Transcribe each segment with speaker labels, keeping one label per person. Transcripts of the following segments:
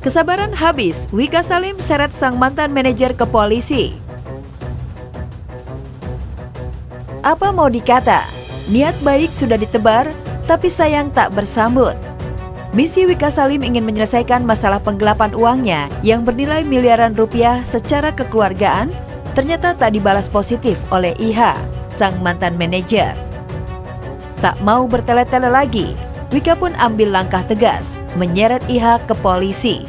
Speaker 1: Kesabaran habis, Wika Salim seret sang mantan manajer ke polisi. Apa mau dikata, niat baik sudah ditebar, tapi sayang tak bersambut. Misi Wika Salim ingin menyelesaikan masalah penggelapan uangnya yang bernilai miliaran rupiah secara kekeluargaan, ternyata tak dibalas positif oleh IH, sang mantan manajer. Tak mau bertele-tele lagi, Wika pun ambil langkah tegas, menyeret IH ke polisi.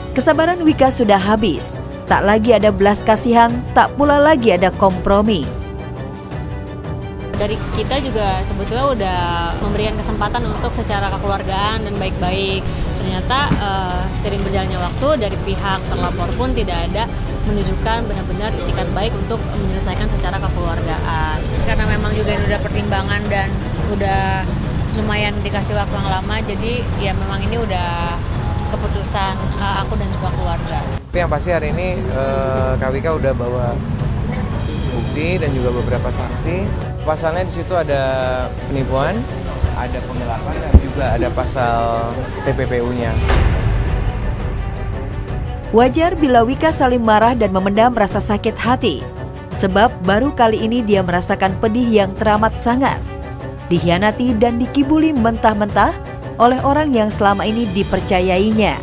Speaker 1: Kesabaran Wika sudah habis, tak lagi ada belas kasihan, tak pula lagi ada kompromi.
Speaker 2: Dari kita juga sebetulnya udah memberikan kesempatan untuk secara kekeluargaan dan baik-baik. Ternyata sering berjalannya waktu dari pihak terlapor pun tidak ada menunjukkan benar-benar itikat baik untuk menyelesaikan secara kekeluargaan. Karena memang juga udah pertimbangan dan udah lumayan dikasih waktu yang lama, jadi ya memang ini udah keputusan aku dan juga keluarga.
Speaker 3: Tapi yang pasti hari ini Kak Wika udah bawa bukti dan juga beberapa saksi. Pasalnya di situ ada penipuan, ada penggelapan dan juga ada pasal TPPU-nya.
Speaker 1: Wajar bila Wika Salim marah dan memendam rasa sakit hati, sebab baru kali ini dia merasakan pedih yang teramat sangat. Dikhianati dan dikibuli mentah-mentah oleh orang yang selama ini dipercayainya.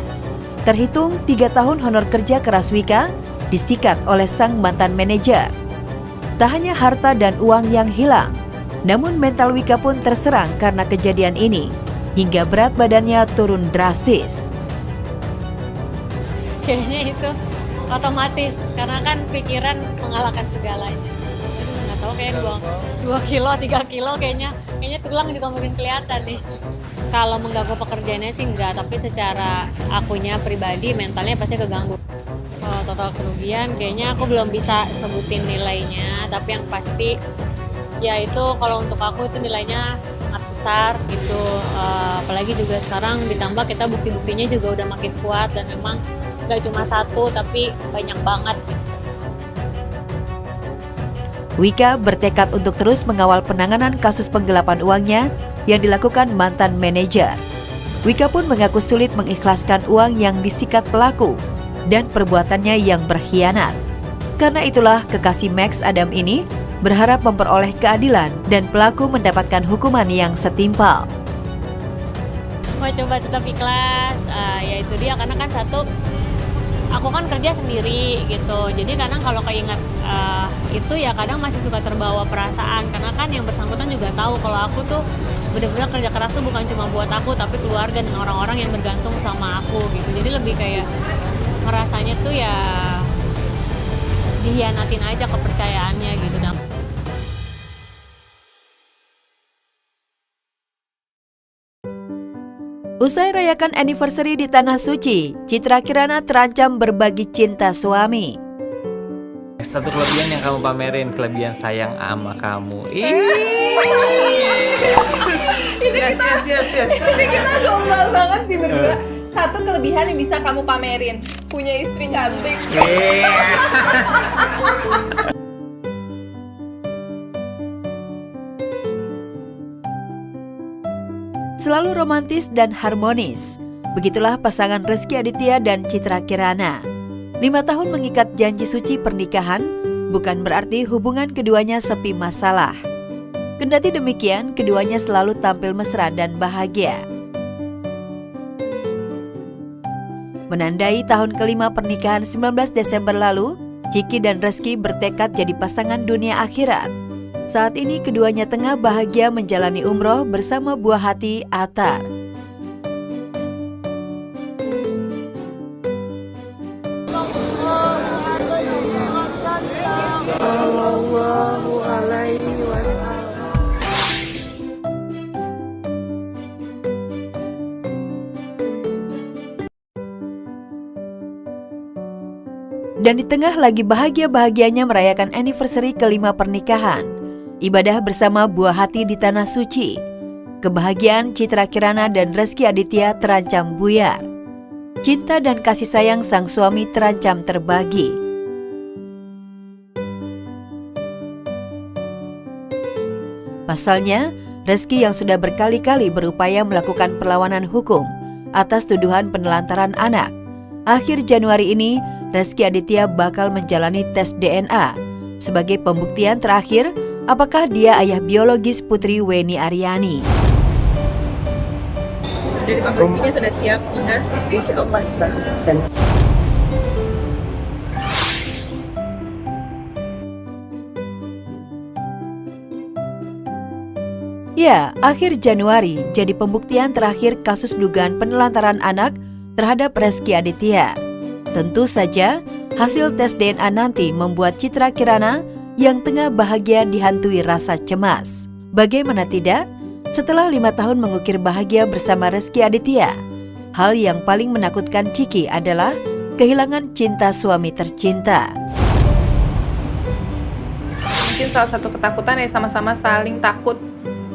Speaker 1: Terhitung 3 tahun honor kerja keras Wika disikat oleh sang mantan manajer. Tak hanya harta dan uang yang hilang, namun mental Wika pun terserang karena kejadian ini, hingga berat badannya turun drastis.
Speaker 2: Kayaknya itu otomatis, karena kan pikiran mengalahkan segalanya. Nggak tahu kayak 2 kilo, 3 kilo kayaknya tulang juga mungkin kelihatan nih. Kalau mengganggu pekerjaannya sih enggak, tapi secara akunya pribadi mentalnya pasti keganggu. Kalau total kerugian kayaknya aku belum bisa sebutin nilainya, tapi yang pasti ya itu kalau untuk aku itu nilainya sangat besar gitu. Apalagi juga sekarang ditambah kita bukti-buktinya juga udah makin kuat dan memang nggak cuma satu tapi banyak banget gitu.
Speaker 1: Wika bertekad untuk terus mengawal penanganan kasus penggelapan uangnya yang dilakukan mantan manajer. Wika pun mengaku sulit mengikhlaskan uang yang disikat pelaku dan perbuatannya yang berkhianat. Karena itulah kekasih Max Adam ini berharap memperoleh keadilan dan pelaku mendapatkan hukuman yang setimpal.
Speaker 2: Mau coba tetap ikhlas, ya itu dia, karena kan satu, aku kan kerja sendiri gitu, jadi kadang kalau keinget itu ya kadang masih suka terbawa perasaan, karena kan yang bersangkutan juga tahu kalau aku tuh benar-benar kerja keras tuh bukan cuma buat aku tapi keluarga dan orang-orang yang bergantung sama aku gitu. Jadi lebih kayak ngerasanya tuh ya dihianatin aja kepercayaannya gitu.
Speaker 1: Usai rayakan anniversary di Tanah Suci, Citra Kirana terancam berbagi cinta suami.
Speaker 3: Satu kelebihan yang kamu pamerin, kelebihan sayang sama kamu.
Speaker 4: Ini kita gombal banget sih berdua. Satu kelebihan yang bisa kamu pamerin, punya istri cantik.
Speaker 1: Selalu romantis dan harmonis. Begitulah pasangan Rezky Aditya dan Citra Kirana. 5 tahun mengikat janji suci pernikahan bukan berarti hubungan keduanya sepi masalah. Kendati demikian, keduanya selalu tampil mesra dan bahagia. Menandai tahun kelima pernikahan 19 Desember lalu, Ciki dan Rezky bertekad jadi pasangan dunia akhirat. Saat ini keduanya tengah bahagia menjalani umroh bersama buah hati Atar. Dan di tengah lagi bahagia-bahagianya merayakan anniversary kelima pernikahan, ibadah bersama buah hati di Tanah Suci, kebahagiaan Citra Kirana dan Rezky Aditya terancam buyar. Cinta dan kasih sayang sang suami terancam terbagi. Pasalnya, Rezky yang sudah berkali-kali berupaya melakukan perlawanan hukum atas tuduhan penelantaran anak. Akhir Januari ini, Rezky Aditya bakal menjalani tes DNA sebagai pembuktian terakhir apakah dia ayah biologis Putri Weni Aryani.
Speaker 4: Jadi Pak Rezkynya sudah siap,
Speaker 5: Insya Allah 100%.
Speaker 1: Ya, akhir Januari jadi pembuktian terakhir kasus dugaan penelantaran anak terhadap Rezky Aditya. Tentu saja, hasil tes DNA nanti membuat Citra Kirana yang tengah bahagia dihantui rasa cemas. Bagaimana tidak? Setelah 5 tahun mengukir bahagia bersama Rezky Aditya, hal yang paling menakutkan Ciki adalah kehilangan cinta suami tercinta.
Speaker 4: mungkin salah satu ketakutan ya sama-sama saling takut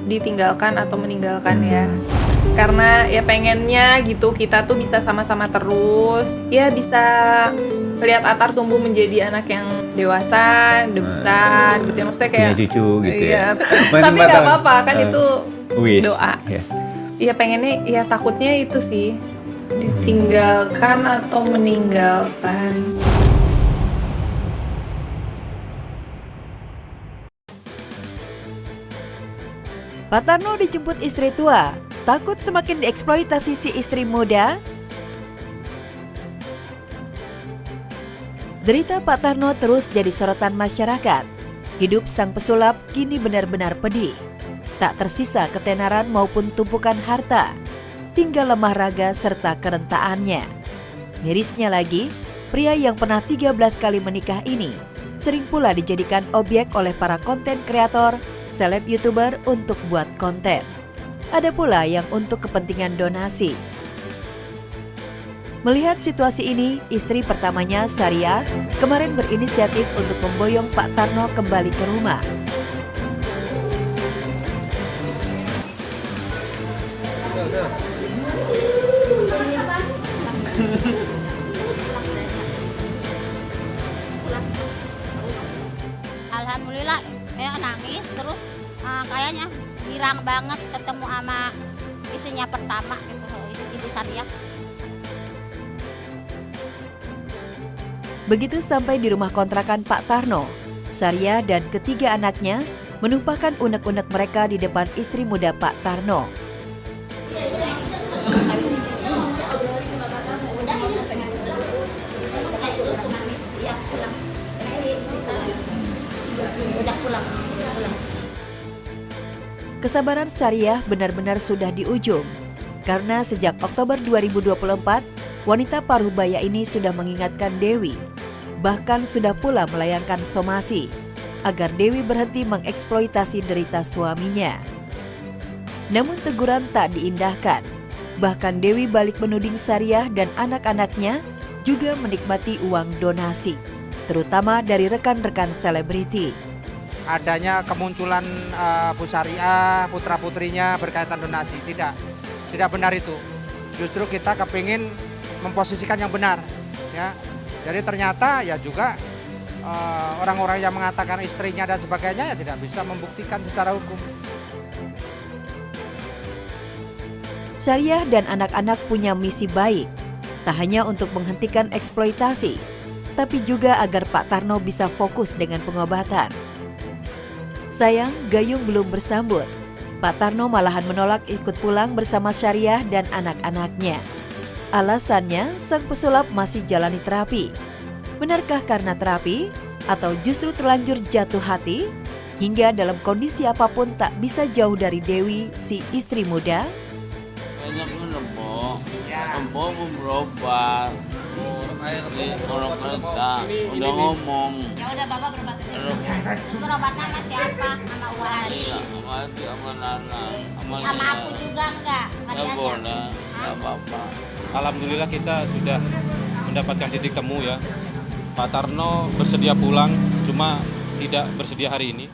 Speaker 4: ditinggalkan atau meninggalkan ya. Karena ya pengennya gitu kita tuh bisa sama-sama terus, ya bisa lihat Atar tumbuh menjadi anak yang dewasa, udah besar gitu ya. Maksudnya kayak
Speaker 6: punya cucu gitu
Speaker 4: iya.
Speaker 6: ya.
Speaker 4: Tapi nggak apa-apa kan itu
Speaker 6: wish.
Speaker 4: doa.
Speaker 6: Ya.
Speaker 4: Iya pengennya, ya takutnya itu sih ditinggalkan atau meninggalkan.
Speaker 1: Pak Tarno dijemput istri tua, takut semakin dieksploitasi si istri muda? Derita Pak Tarno terus jadi sorotan masyarakat. Hidup sang pesulap kini benar-benar pedih. Tak tersisa ketenaran maupun tumpukan harta, tinggal lemah raga serta kerentaannya. Mirisnya lagi, pria yang pernah 13 kali menikah ini sering pula dijadikan objek oleh para konten kreator, seleb YouTuber untuk buat konten. Ada pula yang untuk kepentingan donasi. Melihat situasi ini, istri pertamanya, Saria, kemarin berinisiatif untuk memboyong Pak Tarno kembali ke rumah.
Speaker 7: Alhamdulillah, nangis terus kayaknya girang banget ketemu sama istrinya pertama gitu, Ibu Saria.
Speaker 1: Begitu sampai di rumah kontrakan Pak Tarno, Saria dan ketiga anaknya menumpahkan unek-unek mereka di depan istri muda Pak Tarno. Kesabaran Syariah benar-benar sudah di ujung, karena sejak Oktober 2024, wanita paruh-baya ini sudah mengingatkan Dewi, bahkan sudah pula melayangkan somasi, agar Dewi berhenti mengeksploitasi derita suaminya. Namun teguran tak diindahkan, bahkan Dewi balik menuding Syariah dan anak-anaknya juga menikmati uang donasi, terutama dari rekan-rekan selebriti.
Speaker 8: Adanya kemunculan Bu Syariah, putra-putrinya berkaitan donasi. Tidak benar itu. Justru kita kepingin memposisikan yang benar. Ya. Jadi ternyata ya juga orang-orang yang mengatakan istrinya dan sebagainya ya tidak bisa membuktikan secara hukum.
Speaker 1: Syariah dan anak-anak punya misi baik, tak hanya untuk menghentikan eksploitasi, tapi juga agar Pak Tarno bisa fokus dengan pengobatan. Sayang, gayung belum bersambut. Pak Tarno malahan menolak ikut pulang bersama Syariah dan anak-anaknya. Alasannya, sang pesulap masih jalani terapi. Benarkah karena terapi? Atau justru terlanjur jatuh hati? Hingga dalam kondisi apapun tak bisa jauh dari Dewi, si istri muda?
Speaker 9: Banyaknya Lempo mau berobat. Orang kereta udah ngomong.
Speaker 7: Ya udah Bapak berobat aja. Berobatnya sama siapa? Sama Wali.
Speaker 9: Sama Adi, sama Nana,
Speaker 7: Sama aku juga enggak? Tadi aja.
Speaker 9: boleh, nggak apa-apa.
Speaker 10: Alhamdulillah kita sudah mendapatkan titik temu ya. Pak Tarno bersedia pulang, cuma tidak bersedia hari ini.